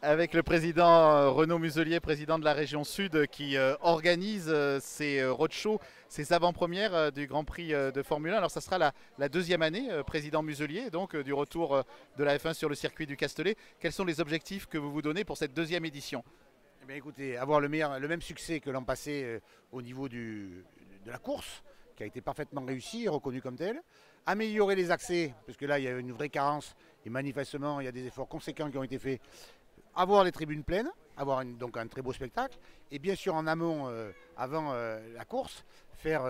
avec le président Renaud Muselier, président de la région Sud, qui organise ces roadshows, ces avant-premières du Grand Prix de Formule 1. Alors ça sera la deuxième année, président Muselier, donc du retour de la F1 sur le circuit du Castellet. Quels sont les objectifs que vous vous donnez pour cette deuxième édition? Eh bien, écoutez, avoir le même succès que l'an passé au niveau de la course, qui a été parfaitement réussi et reconnu comme tel. Améliorer les accès, parce que là, il y a une vraie carence et manifestement, il y a des efforts conséquents qui ont été faits. Avoir les tribunes pleines, avoir donc un très beau spectacle. Et bien sûr, en amont, avant la course, faire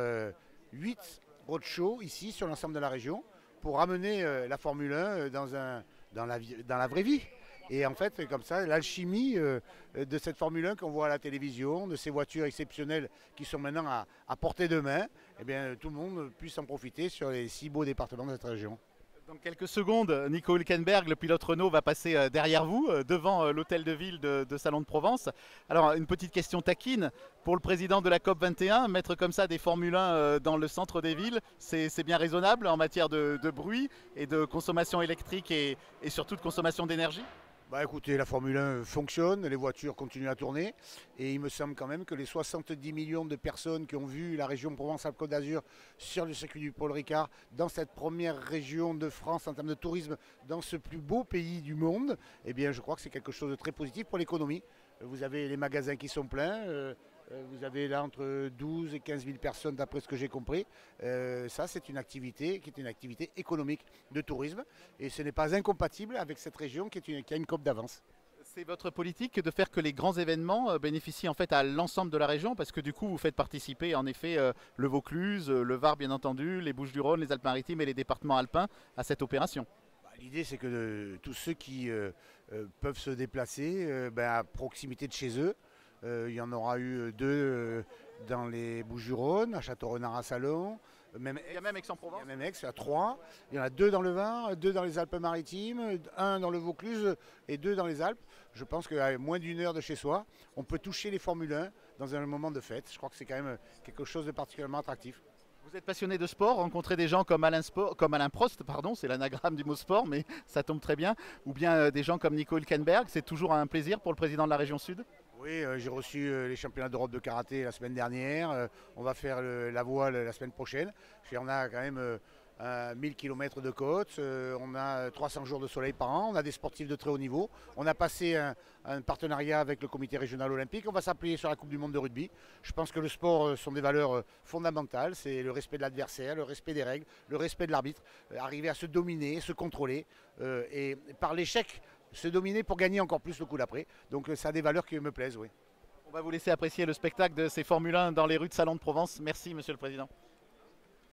8 roadshows ici sur l'ensemble de la région pour amener la Formule 1 dans la vraie vie. Et en fait, comme ça, l'alchimie de cette Formule 1 qu'on voit à la télévision, de ces voitures exceptionnelles qui sont maintenant à portée de main, eh bien, tout le monde puisse en profiter sur les 6 beaux départements de cette région. Dans quelques secondes, Nico Hülkenberg, le pilote Renault, va passer derrière vous, devant l'hôtel de ville de Salon de Provence. Alors, une petite question taquine. Pour le président de la COP 21, mettre comme ça des Formule 1 dans le centre des villes, c'est bien raisonnable en matière de bruit et de consommation électrique et surtout de consommation d'énergie? Bah écoutez, la Formule 1 fonctionne, les voitures continuent à tourner et il me semble quand même que les 70 millions de personnes qui ont vu la région Provence-Alpes-Côte d'Azur sur le circuit du Paul Ricard, dans cette première région de France en termes de tourisme, dans ce plus beau pays du monde, eh bien je crois que c'est quelque chose de très positif pour l'économie. Vous avez les magasins qui sont pleins, vous avez là entre 12 et 15 000 personnes d'après ce que j'ai compris. Ça c'est une activité qui est une activité économique de tourisme et ce n'est pas incompatible avec cette région qui a une cope d'avance. C'est votre politique de faire que les grands événements bénéficient en fait à l'ensemble de la région parce que du coup vous faites participer en effet le Vaucluse, le Var bien entendu, les Bouches-du-Rhône, les Alpes-Maritimes et les départements alpins à cette opération. L'idée, c'est que tous ceux qui peuvent se déplacer à proximité de chez eux, il y en aura eu 2 dans les Bouches-du-Rhône, à Château-Renard à Salon, Il y a même Aix-en-Provence. il y a même Aix, il y a 3. Il y en a 2 dans le Var, 2 dans les Alpes-Maritimes, 1 dans le Vaucluse et 2 dans les Alpes. Je pense qu'à moins d'une heure de chez soi, on peut toucher les Formule 1 dans un moment de fête. Je crois que c'est quand même quelque chose de particulièrement attractif. Vous êtes passionné de sport, rencontrez des gens comme Alain Prost, pardon, c'est l'anagramme du mot sport, mais ça tombe très bien, ou bien des gens comme Nico Hülkenberg, c'est toujours un plaisir pour le président de la région Sud? Oui, j'ai reçu les championnats d'Europe de karaté la semaine dernière. On va faire la voile la semaine prochaine. On a quand même 1000 km de côte, on a 300 jours de soleil par an, on a des sportifs de très haut niveau. On a passé un partenariat avec le comité régional olympique. On va s'appuyer sur la Coupe du monde de rugby. Je pense que le sport sont des valeurs fondamentales. C'est le respect de l'adversaire, le respect des règles, le respect de l'arbitre, arriver à se dominer, se contrôler et par l'échec se dominer pour gagner encore plus le coup d'après. Donc ça a des valeurs qui me plaisent, oui. On va vous laisser apprécier le spectacle de ces Formule 1 dans les rues de Salon de Provence. Merci Monsieur le Président.